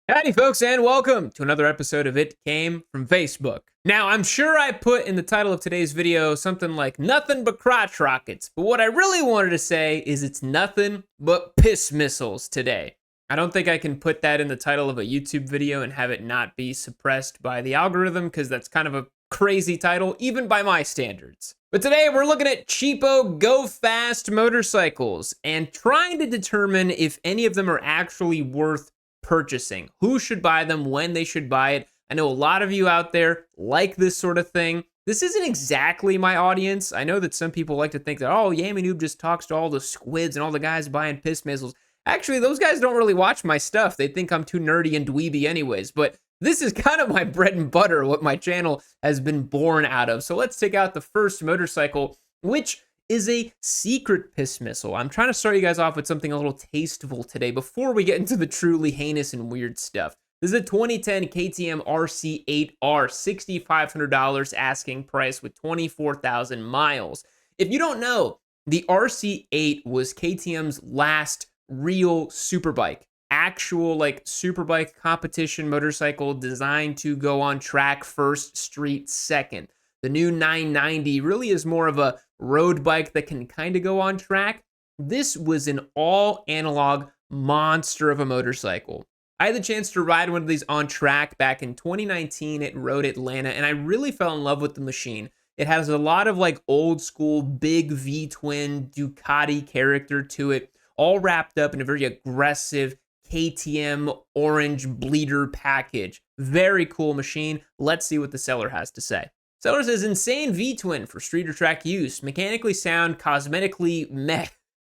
Howdy, folks, and welcome to another episode of It Came from Facebook. Now, I'm sure I put in the title of today's video something like nothing but crotch rockets, but what I really wanted to say is it's nothing but piss missiles today. I don't think I can put that in the title of a YouTube video and have it not be suppressed by the algorithm, because that's kind of a crazy title, even by my standards. But today we're looking at cheapo, go-fast motorcycles and trying to determine if any of them are actually worth purchasing, who should buy them, when they should buy it. I know a lot of you out there like this sort of thing. This isn't exactly my audience. I know that some people like to think that, oh, Yami Noob just talks to all the squids and all the guys buying piss missiles. Actually, those guys don't really watch my stuff. They think I'm too nerdy and dweeby anyways, but this is kind of my bread and butter, what my channel has been born out of. So let's take out the first motorcycle, which is a secret piss missile. I'm trying to start you guys off with something a little tasteful today before we get into the truly heinous and weird stuff. This is a 2010 KTM RC8R, $6,500 asking price with 24,000 miles. If you don't know, the RC8 was KTM's last real superbike. Actual like superbike competition motorcycle designed to go on track first, street second. The new 990 really is more of a road bike that can kind of go on track. This was an all analog monster of a motorcycle. I had the chance to ride one of these on track back in 2019 at Road Atlanta, and I really fell in love with the machine. It has a lot of like old school big V-twin Ducati character to it, all wrapped up in a very aggressive KTM orange bleeder package. Very cool machine. Let's see what the seller has to say. Seller says, insane V-twin for street or track use. Mechanically sound, cosmetically meh.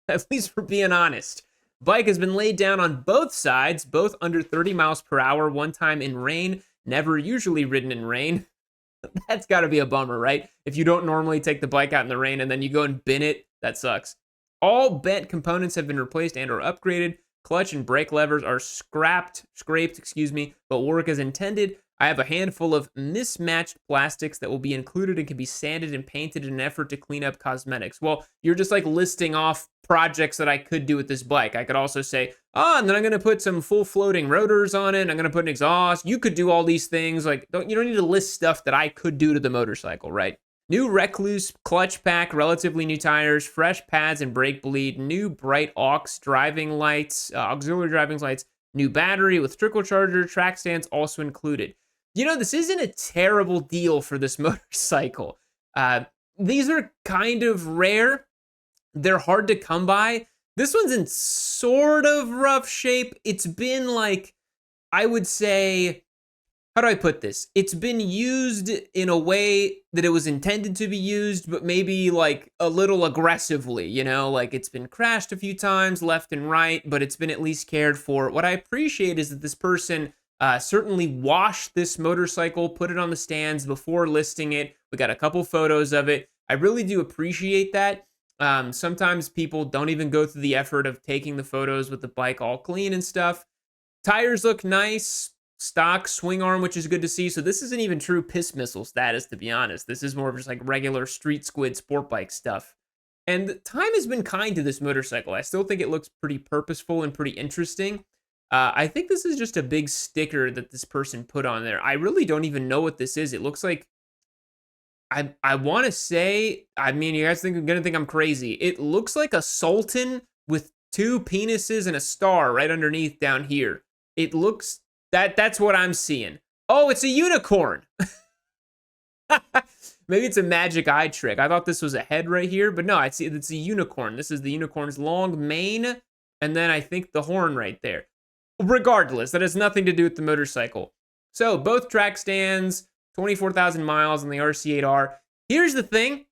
At least for being honest. Bike has been laid down on both sides, both under 30 miles per hour, one time in rain, never usually ridden in rain. That's got to be a bummer, right? If you don't normally take the bike out in the rain and then you go and bin it, that sucks. All bent components have been replaced and or upgraded. Clutch and brake levers are scraped, but work as intended. I have a handful of mismatched plastics that will be included and can be sanded and painted in an effort to clean up cosmetics. Well, you're just like listing off projects that I could do with this bike. I could also say, oh, and then I'm going to put some full floating rotors on it. I'm going to put an exhaust. You could do all these things. Like, you don't need to list stuff that I could do to the motorcycle, right? New Recluse clutch pack, relatively new tires, fresh pads and brake bleed, new bright aux driving lights, auxiliary driving lights, new battery with trickle charger, track stands also included. You know, this isn't a terrible deal for this motorcycle. These are kind of rare. They're hard to come by. This one's in sort of rough shape. It's been like, I would say, how do I put this? It's been used in a way that it was intended to be used, but maybe like a little aggressively, you know, like it's been crashed a few times left and right, but it's been at least cared for. What I appreciate is that this person certainly washed this motorcycle, put it on the stands before listing it. We got a couple photos of it. I really do appreciate that. Sometimes people don't even go through the effort of taking the photos with the bike all clean and stuff. Tires look nice. Stock swing arm, which is good to see. So this isn't even true piss missile status, to be honest. This is more of just like regular street squid sport bike stuff. And time has been kind to this motorcycle. I still think it looks pretty purposeful and pretty interesting. I think this is just a big sticker that this person put on there. I really don't even know what this is. It looks like, I want to say, I mean, you guys gonna think I'm crazy. It looks like a sultan with two penises and a star right underneath down here. It looks, that's what I'm seeing. Oh, it's a unicorn. Maybe it's a magic eye trick. I thought this was a head right here, but no, it's a unicorn. This is the unicorn's long mane, and then I think the horn right there. Regardless, that has nothing to do with the motorcycle. So both track stands, 24,000 miles on the RC8R. Here's the thing.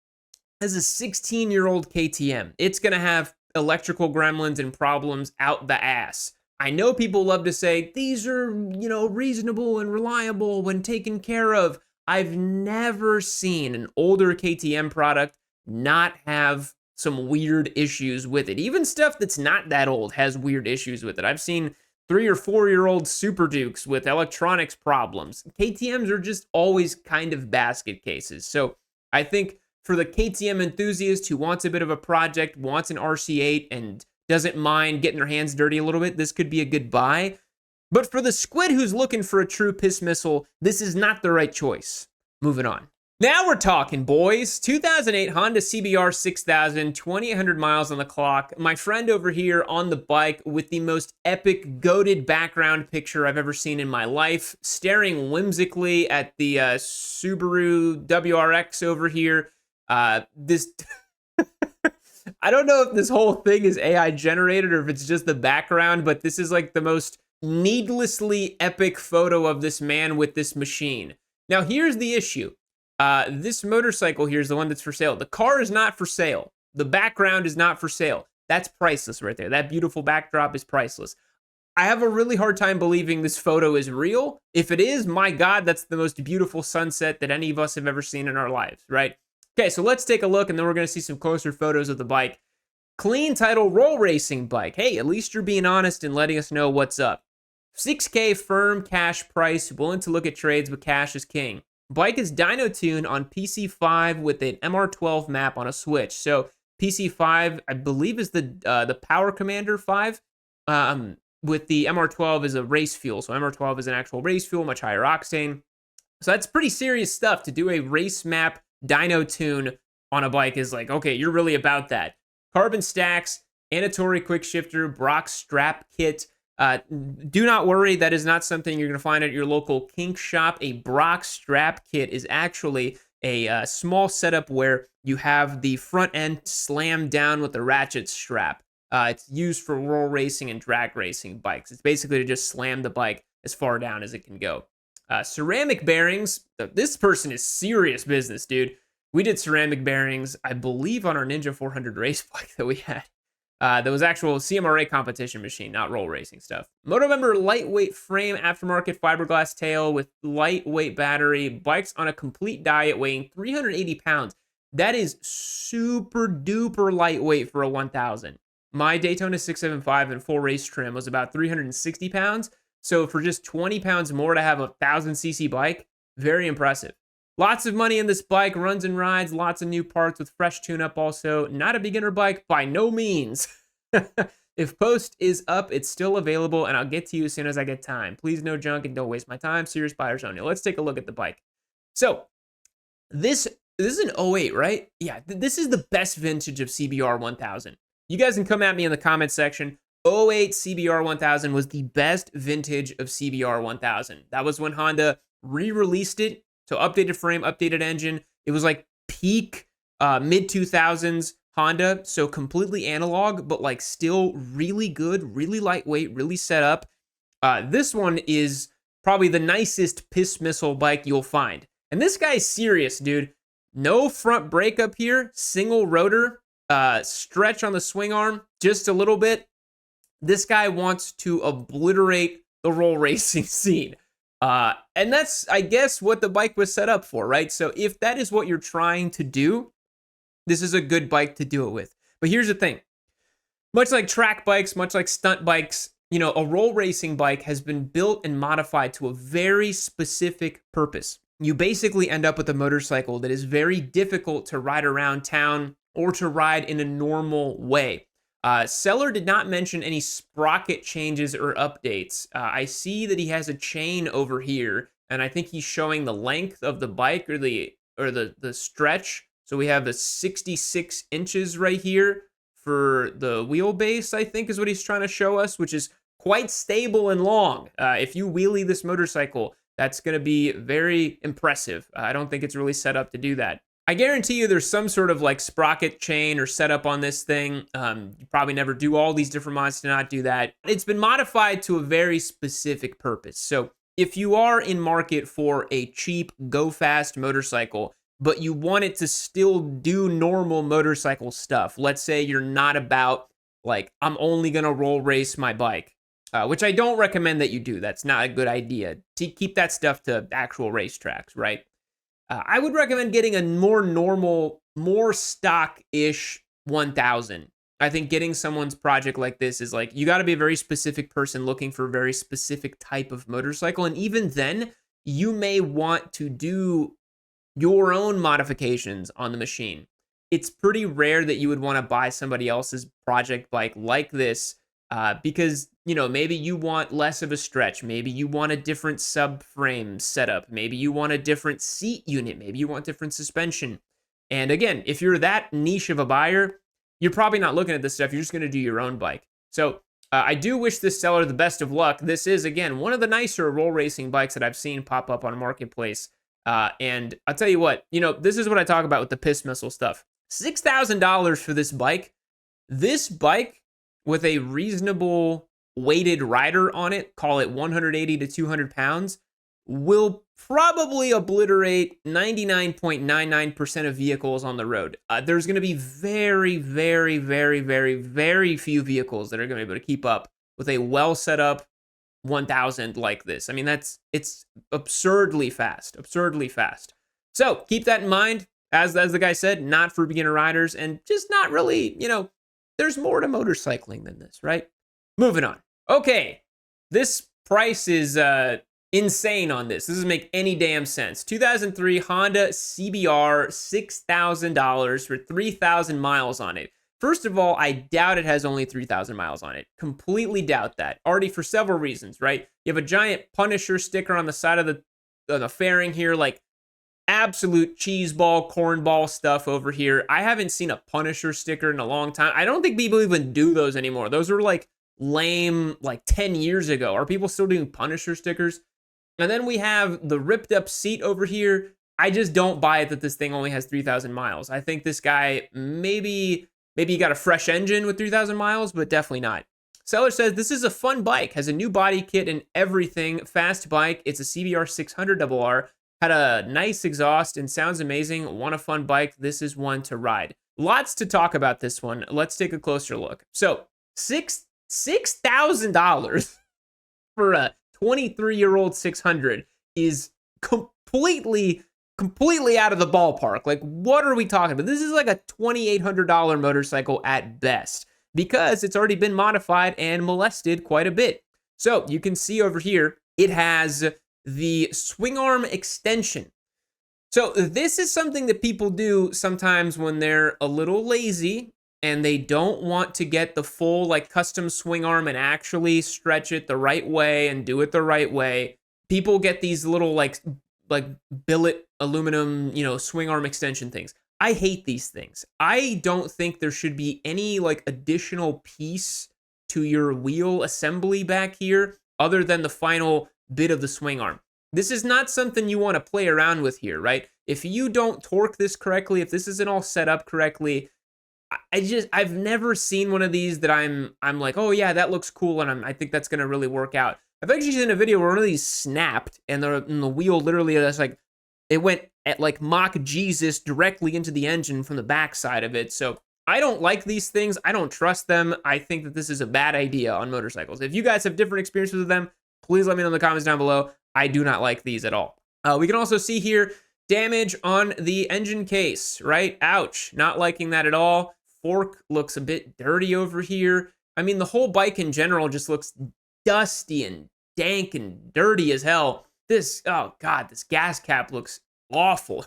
As a 16-year-old KTM, it's going to have electrical gremlins and problems out the ass. I know people love to say, these are, you know, reasonable and reliable when taken care of. I've never seen an older KTM product not have some weird issues with it. Even stuff that's not that old has weird issues with it. I've seen 3 or 4-year-old Super Dukes with electronics problems. KTMs are just always kind of basket cases. So I think for the KTM enthusiast who wants a bit of a project, wants an RC8, and doesn't mind getting their hands dirty a little bit, this could be a good buy. But for the squid who's looking for a true piss missile, this is not the right choice. Moving on. Now we're talking, boys. 2008 Honda CBR 6000, 2,800 miles on the clock. My friend over here on the bike with the most epic, goated background picture I've ever seen in my life, staring whimsically at the Subaru WRX over here. This... I don't know if this whole thing is AI generated or if it's just the background, but this is like the most needlessly epic photo of this man with this machine. Now, here's the issue. This motorcycle here is the one that's for sale. The car is not for sale. The background is not for sale. That's priceless right there. That beautiful backdrop is priceless. I have a really hard time believing this photo is real. If it is, my God, that's the most beautiful sunset that any of us have ever seen in our lives, right? Okay, so let's take a look, and then we're going to see some closer photos of the bike. Clean title, roll racing bike. Hey, at least you're being honest and letting us know what's up. 6K firm cash price, willing to look at trades, but cash is king. Bike is dyno tuned on PC5 with an MR12 map on a switch. So PC5, I believe, is the Power Commander 5. With the MR12 is a race fuel. So MR12 is an actual race fuel, much higher octane. So that's pretty serious stuff to do a race map dyno tune on a bike is like, okay, you're really about that. Carbon stacks, Anatori quick shifter, Brock strap kit. Do not worry, that is not something you're going to find at your local kink shop. A Brock strap kit is actually a small setup where you have the front end slammed down with the ratchet strap. It's used for roll racing and drag racing bikes. It's basically to just slam the bike as far down as it can go. Ceramic bearings. This person is serious business, dude. We did ceramic bearings, I believe, on our Ninja 400 race bike that we had. That was actual CMRA competition machine, not roll racing stuff. Motovember lightweight frame, aftermarket fiberglass tail with lightweight battery. Bikes on a complete diet weighing 380 pounds. That is super duper lightweight for a 1000. My Daytona 675 and full race trim was about 360 pounds. So for just 20 pounds more to have a 1000cc bike, very impressive. Lots of money in this bike, runs and rides, lots of new parts with fresh tune-up also. Not a beginner bike by no means. If post is up, it's still available, and I'll get to you as soon as I get time. Please no junk and don't waste my time. Serious buyers only. Let's take a look at the bike. So this is an 08, right? Yeah, this is the best vintage of CBR 1000. You guys can come at me in the comment section. 08 CBR 1000 was the best vintage of CBR 1000. That was when Honda re-released it. So updated frame, updated engine. It was like peak mid-2000s Honda. So completely analog, but like still really good, really lightweight, really set up. This one is probably the nicest piss missile bike you'll find. And this guy's serious, dude. No front brake up here, single rotor, stretch on the swing arm, just a little bit. This guy wants to obliterate the roll racing scene. And that's, I guess, what the bike was set up for, right? So if that is what you're trying to do, this is a good bike to do it with. But here's the thing. Much like track bikes, much like stunt bikes, you know, a roll racing bike has been built and modified to a very specific purpose. You basically end up with a motorcycle that is very difficult to ride around town or to ride in a normal way. Seller did not mention any sprocket changes or updates. I see that he has a chain over here, and I think he's showing the length of the bike or the stretch. So we have the 66 inches right here for the wheelbase, I think is what he's trying to show us, which is quite stable and long. If you wheelie this motorcycle, that's going to be very impressive. I don't think it's really set up to do that. I guarantee you there's some sort of like sprocket chain or setup on this thing. You probably never do all these different mods to not do that. It's been modified to a very specific purpose. So if you are in market for a cheap, go fast motorcycle, but you want it to still do normal motorcycle stuff, let's say you're not about like, I'm only gonna roll race my bike, which I don't recommend that you do. That's not a good idea. To keep that stuff to actual racetracks, right? I would recommend getting a more normal, more stock-ish 1000. I think getting someone's project like this is like, you got to be a very specific person looking for a very specific type of motorcycle. And even then, you may want to do your own modifications on the machine. It's pretty rare that you would want to buy somebody else's project bike like this because, you know, maybe you want less of a stretch. Maybe you want a different subframe setup. Maybe you want a different seat unit. Maybe you want different suspension. And again, if you're that niche of a buyer, you're probably not looking at this stuff. You're just going to do your own bike. So I do wish this seller the best of luck. This is, again, one of the nicer roll racing bikes that I've seen pop up on Marketplace. And I'll tell you what, you know, this is what I talk about with the piss missile stuff. $6,000 for this bike. This bike with a reasonable weighted rider on it, call it 180 to 200 pounds, will probably obliterate 99.99% of vehicles on the road. There's going to be very, very, very, very, very few vehicles that are going to be able to keep up with a well set up 1000 like this. I mean, it's absurdly fast, absurdly fast. So keep that in mind. As the guy said, not for beginner riders, and just not really, you know, there's more to motorcycling than this, right? Moving on. Okay, this price is insane on this. This doesn't make any damn sense. 2003 Honda CBR, $6,000 for 3,000 miles on it. First of all, I doubt it has only 3,000 miles on it. Completely doubt that. Already for several reasons, right? You have a giant Punisher sticker on the side of the fairing here, like absolute cheeseball, cornball stuff over here. I haven't seen a Punisher sticker in a long time. I don't think people even do those anymore. Those are like lame, like 10 years ago. Are people still doing Punisher stickers? And then we have the ripped up seat over here. I just don't buy it that this thing only has 3,000 miles. I think this guy maybe he got a fresh engine with 3,000 miles, but definitely not. Seller says, this is a fun bike, has a new body kit and everything, fast bike. It's a CBR 600RR, had a nice exhaust and sounds amazing. Want a fun bike? This is one to ride. Lots to talk about this one. Let's take a closer look. So $6,000 for a 23-year-old 600 is completely out of the ballpark. Like, what are we talking about? This is like a $2,800 motorcycle at best, because it's already been modified and molested quite a bit. So you can see over here, it has the swing arm extension. So this is something that people do sometimes when they're a little lazy and they don't want to get the full like custom swing arm and actually stretch it the right way and do it the right way. People get these little like billet aluminum, you know, swing arm extension things. I hate these things. I don't think there should be any like additional piece to your wheel assembly back here other than the final bit of the swing arm. This is not something you want to play around with here, right? If you don't torque this correctly, if this isn't all set up correctly, I've never seen one of these that I'm like, oh yeah, that looks cool, and I think that's gonna really work out. I've actually seen a video where one of these snapped, and the wheel literally just like, it went at like Mach Jesus directly into the engine from the backside of it. So I don't like these things. I don't trust them. I think that this is a bad idea on motorcycles. If you guys have different experiences with them, please let me know in the comments down below. I do not like these at all. We can also see here damage on the engine case, right? Ouch, not liking that at all. Fork looks a bit dirty over here. I mean, the whole bike in general just looks dusty and dank and dirty as hell. This, oh God, this gas cap looks awful.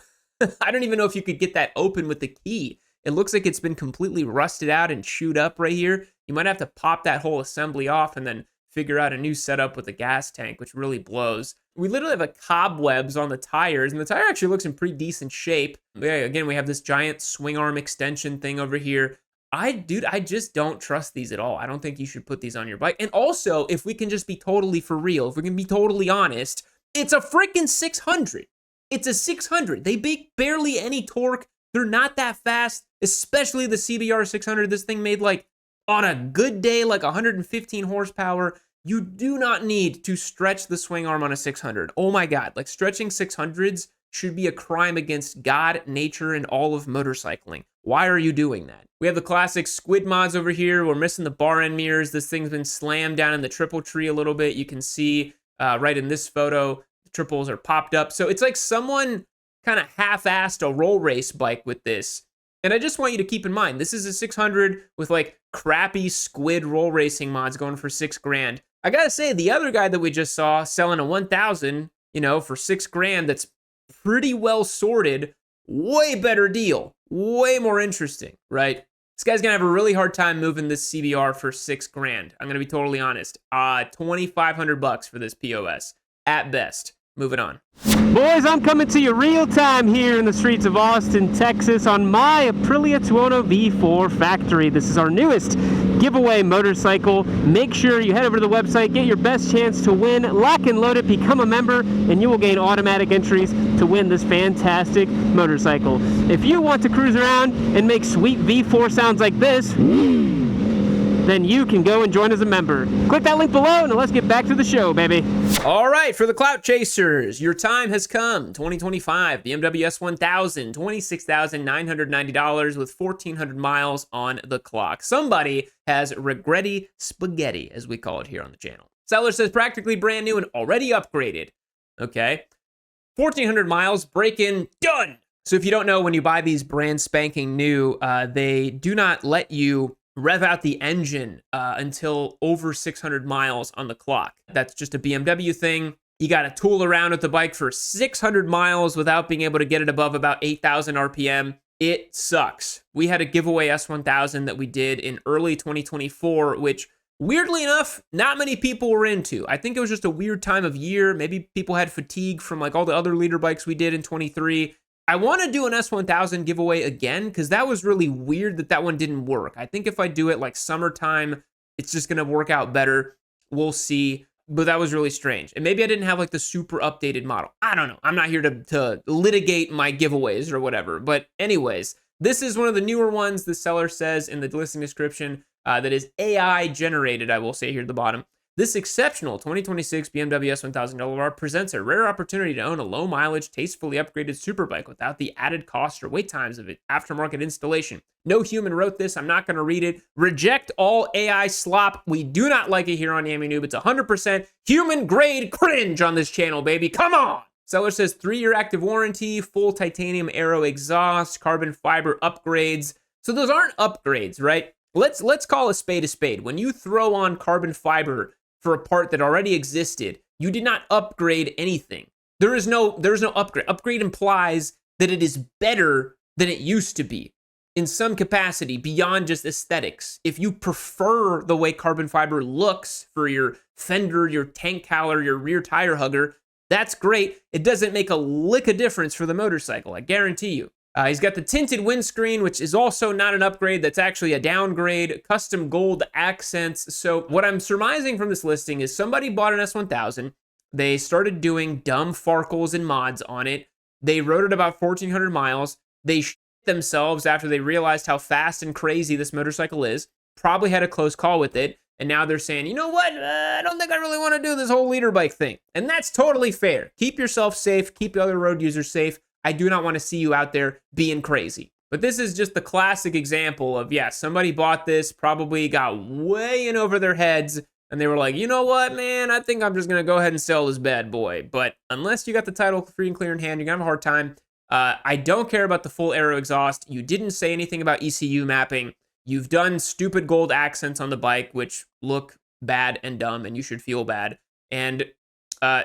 I don't even know if you could get that open with the key. It looks like it's been completely rusted out and chewed up right here. You might have to pop that whole assembly off and then figure out a new setup with the gas tank, which really blows. We literally have a cobwebs on the tires, and the tire actually looks in pretty decent shape. Yeah, again, we have this giant swing arm extension thing over here. I just don't trust these at all. I don't think you should put these on your bike. And also, if we can just be totally for real, if we can be totally honest, it's a freaking 600. It's a 600. They make barely any torque. They're not that fast, especially the CBR 600. This thing made like, on a good day, like 115 horsepower. You do not need to stretch the swing arm on a 600. Oh my God, like stretching 600s should be a crime against God, nature, and all of motorcycling. Why are you doing that? We have the classic squid mods over here. We're missing the bar end mirrors. This thing's been slammed down in the triple tree a little bit. You can see right in this photo, the triples are popped up. So it's like someone kind of half-assed a roll race bike with this. And I just want you to keep in mind, this is a 600 with like crappy squid roll racing mods going for $6,000. I gotta say, the other guy that we just saw selling a 1000, you know, for $6,000, that's pretty well sorted, way better deal, way more interesting, right? This guy's gonna have a really hard time moving this CBR for $6,000. I'm gonna be totally honest. 2,500 bucks for this POS at best. Moving on. Boys, I'm coming to you real time here in the streets of Austin, Texas on my Aprilia Tuono V4 factory. This is our newest giveaway motorcycle. Make sure you head over to the website, get your best chance to win, lock and load it, become a member, and you will gain automatic entries to win this fantastic motorcycle. If you want to cruise around and make sweet V4 sounds like this, then you can go and join as a member. Click that link below and let's get back to the show, baby. All right, for the clout chasers, your time has come. 2025 BMW S1000, $26,990 with 1,400 miles on the clock. Somebody has regretty spaghetti, as we call it here on the channel. Seller says practically brand new and already upgraded. Okay, 1,400 miles, break-in, done. So if you don't know, when you buy these brand spanking new, they do not let you rev out the engine until over 600 miles on the clock. That's just a BMW thing. You got to tool around with the bike for 600 miles without being able to get it above about 8,000 RPM. It sucks. We had a giveaway S1000 that we did in early 2024, which weirdly enough, not many people were into. I think it was just a weird time of year. Maybe people had fatigue from like all the other leader bikes we did in 23. I want to do an S1000 giveaway again because that was really weird that one didn't work. I think if I do it like summertime, it's just going to work out better. We'll see. But that was really strange. And maybe I didn't have like the super updated model. I don't know. I'm not here to litigate my giveaways or whatever. But anyways, this is one of the newer ones. The seller says in the listing description that is AI generated, I will say here at the bottom. This exceptional 2026 BMW S1000R presents a rare opportunity to own a low-mileage, tastefully upgraded superbike without the added cost or wait times of aftermarket installation. No human wrote this. I'm not going to read it. Reject all AI slop. We do not like it here on Yami Noob. It's 100% human-grade cringe on this channel, baby. Come on! Seller says 3-year active warranty, full titanium aero exhaust, carbon fiber upgrades. So those aren't upgrades, right? Let's call a spade. When you throw on carbon fiber for a part that already existed, you did not upgrade anything. There is no upgrade. Upgrade implies that it is better than it used to be in some capacity beyond just aesthetics. If you prefer the way carbon fiber looks for your fender, your tank cowler, your rear tire hugger, that's great. It doesn't make a lick of difference for the motorcycle, I guarantee you. He's got the tinted windscreen, which is also not an upgrade. That's actually a downgrade. Custom gold accents. So what I'm surmising from this listing is somebody bought an S1000. They started doing dumb farkles and mods on it. They rode it about 1,400 miles. They shit themselves after they realized how fast and crazy this motorcycle is. Probably had a close call with it. And now they're saying, you know what? I don't think I really want to do this whole leader bike thing. And that's totally fair. Keep yourself safe. Keep the other road users safe. I do not want to see you out there being crazy. But this is just the classic example of, yeah, somebody bought this, probably got way in over their heads, and they were like, you know what, man, I think I'm just going to go ahead and sell this bad boy. But unless you got the title free and clear in hand, you're going to have a hard time. I don't care about the full aero exhaust. You didn't say anything about ECU mapping. You've done stupid gold accents on the bike, which look bad and dumb, and you should feel bad. And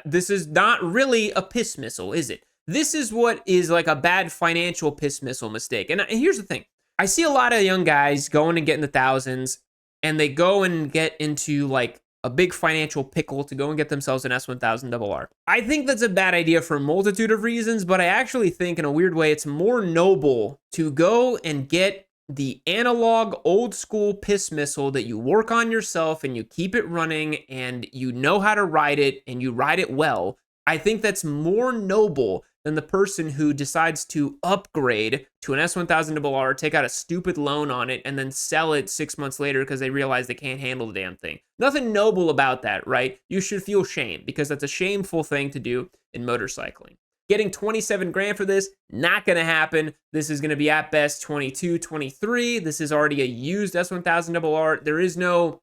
this is not really a piss missile, is it? This is what is like a bad financial piss missile mistake. And here's the thing. I see a lot of young guys going and getting the thousands, and they go and get into like a big financial pickle to go and get themselves an S1000RR. I think that's a bad idea for a multitude of reasons, but I actually think in a weird way it's more noble to go and get the analog old school piss missile that you work on yourself and you keep it running and you know how to ride it and you ride it well. I think that's more noble than the person who decides to upgrade to an S1000RR, take out a stupid loan on it, and then sell it 6 months later because they realize they can't handle the damn thing. Nothing noble about that, right? You should feel shame because that's a shameful thing to do in motorcycling. Getting 27 grand for this, not gonna happen. This is gonna be at best 22, 23. This is already a used S1000RR. There is no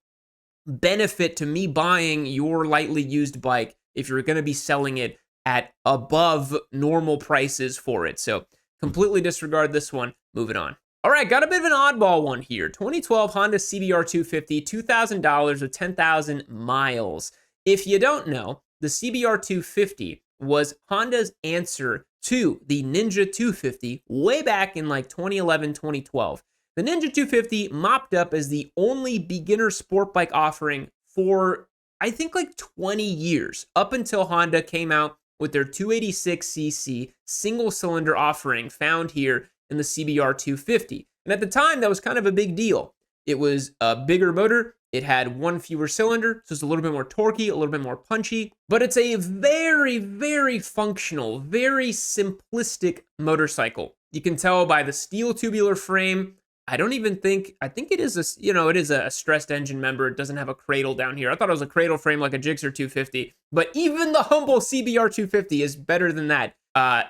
benefit to me buying your lightly used bike if you're gonna be selling it at above normal prices for it. So completely disregard this one. Moving on. All right, got a bit of an oddball one here. 2012 Honda CBR 250, $2,000 with 10,000 miles. If you don't know, the CBR 250 was Honda's answer to the Ninja 250 way back in like 2011, 2012. The Ninja 250 mopped up as the only beginner sport bike offering for, I think, like 20 years, up until Honda came out with their 286cc single-cylinder offering found here in the CBR 250. And at the time, that was kind of a big deal. It was a bigger motor. It had one fewer cylinder, so it's a little bit more torquey, a little bit more punchy, but it's a very, very functional, very simplistic motorcycle. You can tell by the steel tubular frame. I think it is a stressed engine member. It doesn't have a cradle down here. I thought it was a cradle frame like a Gixxer 250, but even the humble CBR 250 is better than that.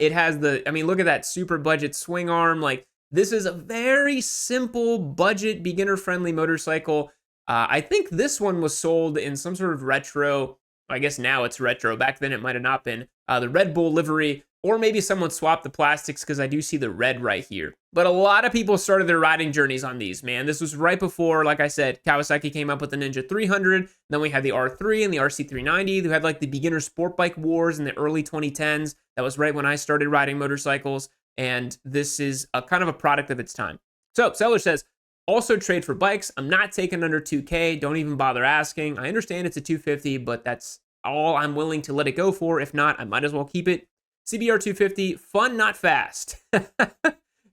It has look at that super budget swing arm. Like, this is a very simple, budget, beginner-friendly motorcycle. I think this one was sold in some sort of retro, I guess now it's retro, back then it might have not been, the Red Bull livery, or maybe someone swapped the plastics because I do see the red right here. But a lot of people started their riding journeys on these, man. This was right before, like I said, Kawasaki came up with the Ninja 300, then we had the R3 and the RC390, who had like the beginner sport bike wars in the early 2010s. That was right when I started riding motorcycles, and this is a kind of a product of its time. So, seller says, also trade for bikes. I'm not taking under 2K. Don't even bother asking. I understand it's a 250, but that's all I'm willing to let it go for. If not, I might as well keep it. CBR 250, fun, not fast.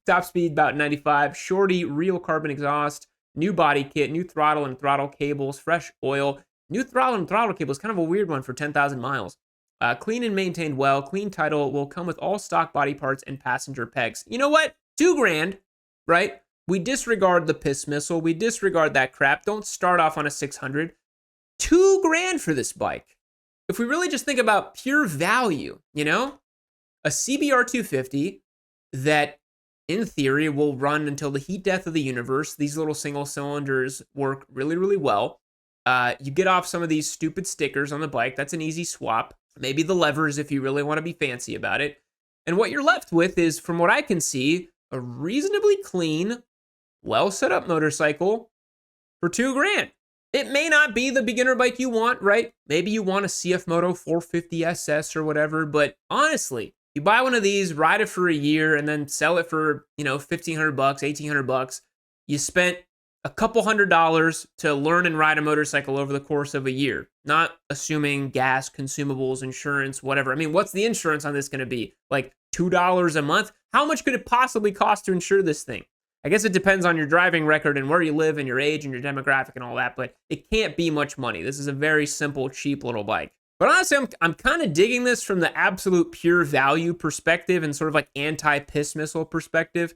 Top speed, about 95. Shorty, real carbon exhaust. New body kit, new throttle and throttle cables, fresh oil. New throttle and throttle cable is kind of a weird one for 10,000 miles. Clean and maintained well. Clean title will come with all stock body parts and passenger pegs. You know what? $2,000, right? We disregard the piss missile. We disregard that crap. Don't start off on a 600. $2,000 for this bike. If we really just think about pure value, you know, a CBR 250 that in theory will run until the heat death of the universe. These little single cylinders work really, really well. You get off some of these stupid stickers on the bike. That's an easy swap. Maybe the levers if you really want to be fancy about it. And what you're left with is, from what I can see, a reasonably clean, well set up motorcycle for $2,000. It may not be the beginner bike you want, right? Maybe you want a CF Moto 450 SS or whatever, but honestly, you buy one of these, ride it for a year, and then sell it for, $1,500, $1,800. You spent a couple $100s to learn and ride a motorcycle over the course of a year, not assuming gas, consumables, insurance, whatever. I mean, what's the insurance on this going to be? Like $2 a month? How much could it possibly cost to insure this thing? I guess it depends on your driving record and where you live and your age and your demographic and all that, but it can't be much money. This is a very simple, cheap little bike. But honestly, I'm kind of digging this from the absolute pure value perspective and sort of like anti-piss missile perspective.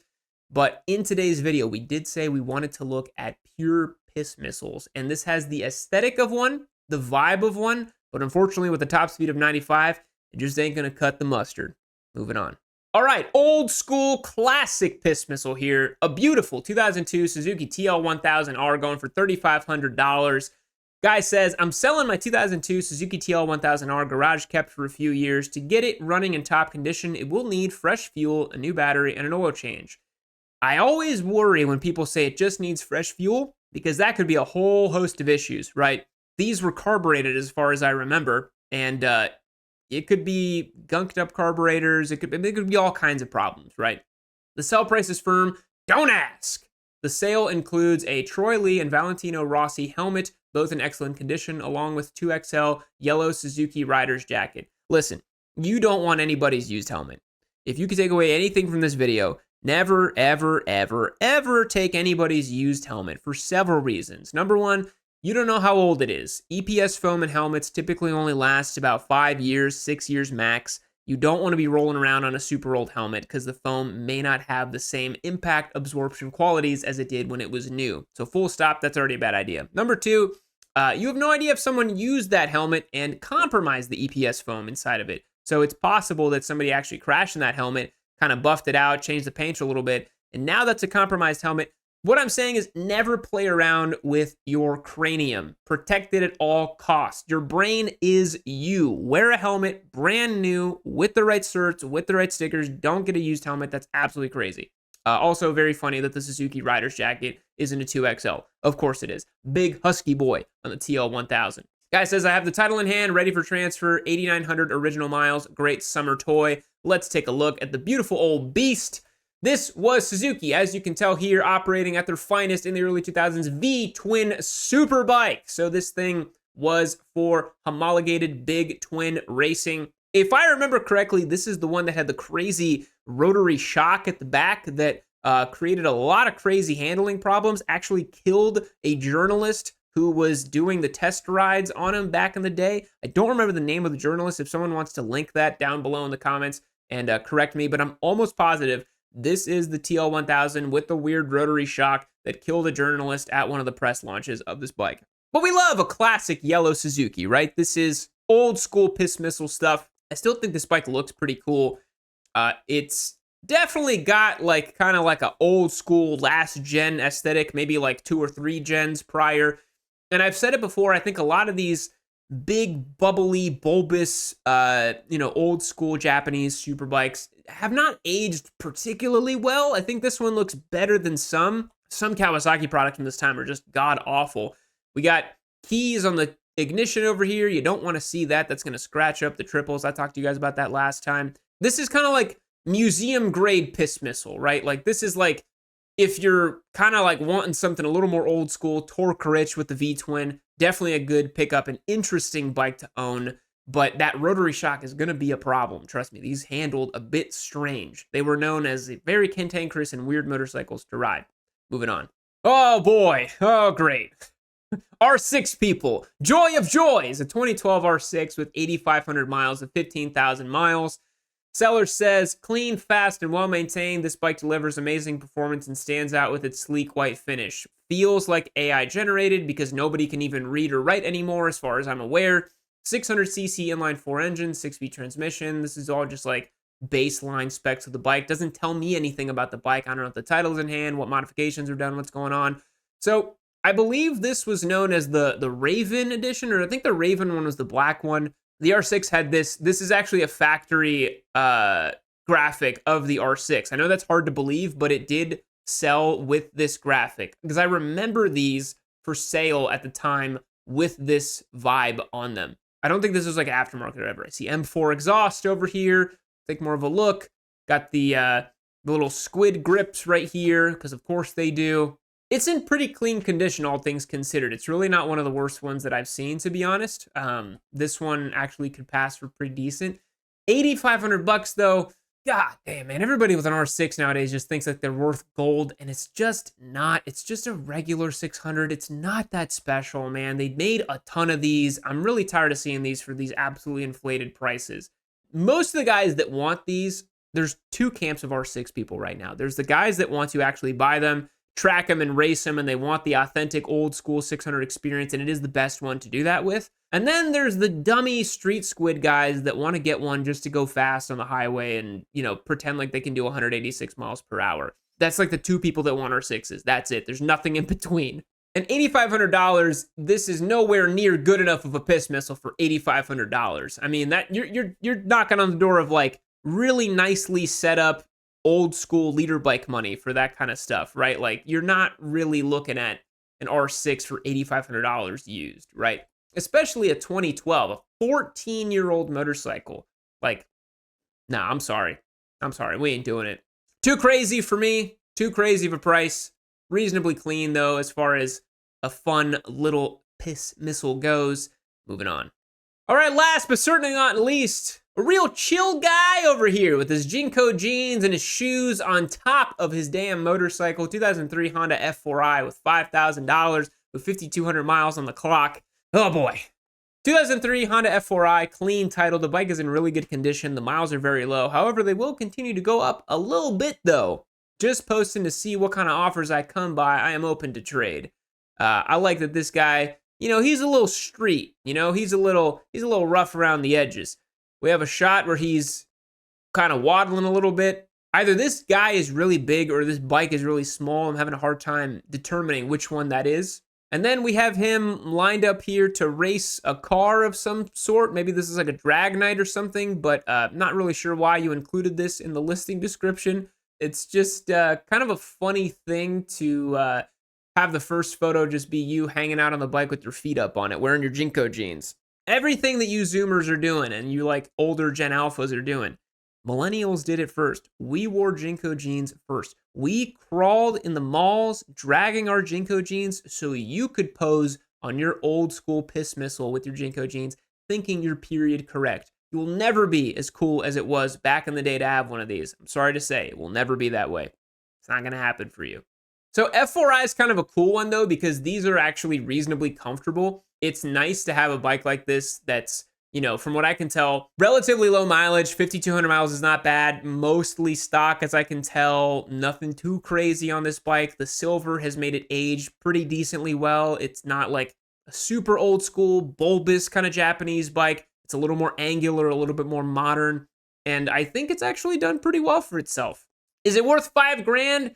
But in today's video, we did say we wanted to look at pure piss missiles. And this has the aesthetic of one, the vibe of one, but unfortunately with a top speed of 95, it just ain't gonna cut the mustard. Moving on. All right, old school classic piss missile here. A beautiful 2002 Suzuki TL1000R going for $3,500. Guy says, I'm selling my 2002 Suzuki TL1000R garage kept for a few years. To get it running in top condition, it will need fresh fuel, a new battery, and an oil change. I always worry when people say it just needs fresh fuel, because that could be a whole host of issues, right? These were carbureted as far as I remember, and it could be gunked up carburetors. It could be all kinds of problems, right? The sell price is firm. Don't ask. The sale includes a Troy Lee and Valentino Rossi helmet, both in excellent condition, along with 2XL yellow Suzuki rider's jacket. Listen, you don't want anybody's used helmet. If you could take away anything from this video, never, ever, ever, ever take anybody's used helmet for several reasons. Number one, you don't know how old it is. EPS foam and helmets typically only last about 5 years, 6 years max. You don't want to be rolling around on a super old helmet because the foam may not have the same impact absorption qualities as it did when it was new. So full stop, that's already a bad idea. Number two, you have no idea if someone used that helmet and compromised the EPS foam inside of it. So it's possible that somebody actually crashed in that helmet, kind of buffed it out, changed the paint a little bit, and now that's a compromised helmet. What I'm saying is never play around with your cranium. Protect it at all costs. Your brain is you. Wear a helmet, brand new, with the right certs, with the right stickers. Don't get a used helmet. That's absolutely crazy. Also very funny that the Suzuki rider's jacket isn't a 2XL. Of course it is. Big husky boy on the TL1000. Guy says, I have the title in hand, ready for transfer, 8,900 original miles, great summer toy. Let's take a look at the beautiful old beast. This was Suzuki, as you can tell here, operating at their finest in the early 2000s, V-twin superbike. So this thing was for homologated big twin racing. If I remember correctly, this is the one that had the crazy rotary shock at the back that created a lot of crazy handling problems, actually killed a journalist who was doing the test rides on him back in the day. I don't remember the name of the journalist. If someone wants to link that down below in the comments and correct me, but I'm almost positive this is the TL1000 with the weird rotary shock that killed a journalist at one of the press launches of this bike. But we love a classic yellow Suzuki, right? This is old school piss missile stuff. I still think this bike looks pretty cool. It's definitely got like kind of like an old school last gen aesthetic, maybe like 2 or 3 gens prior. And I've said it before, I think a lot of these big, bubbly, bulbous, old school Japanese super bikes have not aged particularly well. I think this one looks better than some. Some Kawasaki products from this time are just god awful. We got keys on the ignition over here. You don't want to see that. That's going to scratch up the triples. I talked to you guys about that last time. This is kind of like museum grade piss missile, right? Like this is like if you're kind of like wanting something a little more old school, torque rich with the V-twin, definitely a good pickup, an interesting bike to own. But that rotary shock is going to be a problem. Trust me, these handled a bit strange. They were known as very cantankerous and weird motorcycles to ride. Moving on. Oh boy. Oh, great. R6 people. Joy of joys. A 2012 R6 with 8,500 miles and 15,000 miles. Seller says, clean, fast, and well-maintained. This bike delivers amazing performance and stands out with its sleek white finish. Feels like AI generated because nobody can even read or write anymore as far as I'm aware. 600cc inline 4 engine, 6-speed transmission. This is all just like baseline specs of the bike. Doesn't tell me anything about the bike. I don't know if the title's in hand, what modifications are done, what's going on. So I believe this was known as the Raven edition, or I think the Raven one was the black one. The R6 had this. This is actually a factory graphic of the R6. I know that's hard to believe, but it did sell with this graphic because I remember these for sale at the time with this vibe on them. I don't think this was like aftermarket or ever. I see M4 exhaust over here. Take more of a look. Got the little squid grips right here because of course they do. It's in pretty clean condition, all things considered. It's really not one of the worst ones that I've seen, to be honest. This one actually could pass for pretty decent. $8,500 though. God damn, man. Everybody with an R6 nowadays just thinks that they're worth gold, and it's just not. It's just a regular 600. It's not that special, man. They made a ton of these. I'm really tired of seeing these for these absolutely inflated prices. Most of the guys that want these, there's 2 camps of R6 people right now. There's the guys that want to actually buy them, track them and race them, and they want the authentic old school 600 experience, and it is the best one to do that with. And then there's the dummy street squid guys that want to get one just to go fast on the highway and, pretend like they can do 186 miles per hour. That's like the 2 people that want R6s. That's it. There's nothing in between. And $8,500, this is nowhere near good enough of a piss missile for $8,500. I mean, that you're knocking on the door of like really nicely set up old school leader bike money for that kind of stuff, right? Like you're not really looking at an R6 for $8,500 used, right? Especially a 2012, a 14-year-old motorcycle. Like, nah, I'm sorry. We ain't doing it. Too crazy for me. Too crazy of a price. Reasonably clean, though, as far as a fun little piss missile goes. Moving on. All right, last but certainly not least, a real chill guy over here with his Jinko jeans and his shoes on top of his damn motorcycle. 2003 Honda F4i with $5,000 with 5,200 miles on the clock. Oh boy. 2003 Honda F4i, clean title. The bike is in really good condition. The miles are very low. However, they will continue to go up a little bit though. Just posting to see what kind of offers I come by. I am open to trade. I like that this guy, he's a little street. He's a little rough around the edges. We have a shot where he's kind of waddling a little bit. Either this guy is really big or this bike is really small. I'm having a hard time determining which one that is. And then we have him lined up here to race a car of some sort. Maybe this is like a drag night or something, but not really sure why you included this in the listing description. It's just kind of a funny thing to have the first photo just be you hanging out on the bike with your feet up on it, wearing your Jinko jeans. Everything that you Zoomers are doing and you like older Gen Alphas are doing. Millennials did it first. We wore Jinko jeans first. We crawled in the malls dragging our Jinko jeans so you could pose on your old school piss missile with your Jinko jeans, thinking you're period correct. You will never be as cool as it was back in the day to have one of these. I'm sorry to say, it will never be that way. It's not going to happen for you. So F4i is kind of a cool one though, because these are actually reasonably comfortable. It's nice to have a bike like this that's, you know, from what I can tell, relatively low mileage. 5,200 miles is not bad. Mostly stock, as I can tell. Nothing too crazy on this bike. The silver has made it age pretty decently well. It's not like a super old school, bulbous kind of Japanese bike. It's a little more angular, a little bit more modern. And I think it's actually done pretty well for itself. Is it worth $5,000?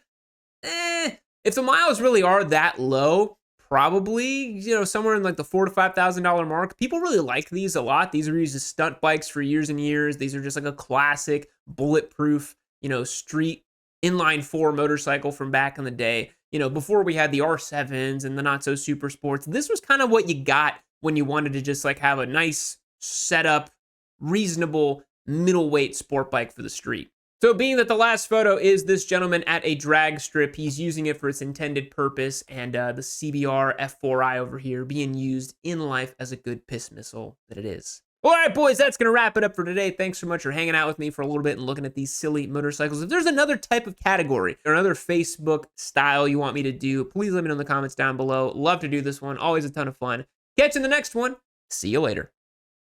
If the miles really are that low, probably, you know, somewhere in like the $4,000 to $5,000 mark. People really like these a lot. These are used as stunt bikes for years and years. These are just like a classic bulletproof, you know, street inline four motorcycle from back in the day. You know, before we had the R7s and the not so super sports, this was kind of what you got when you wanted to just like have a nice setup, reasonable middleweight sport bike for the street. So being that the last photo is this gentleman at a drag strip, he's using it for its intended purpose, and the CBR F4i over here being used in life as a good piss missile that it is. All right, boys, that's going to wrap it up for today. Thanks so much for hanging out with me for a little bit and looking at these silly motorcycles. If there's another type of category or another Facebook style you want me to do, please let me know in the comments down below. Love to do this one. Always a ton of fun. Catch you in the next one. See you later.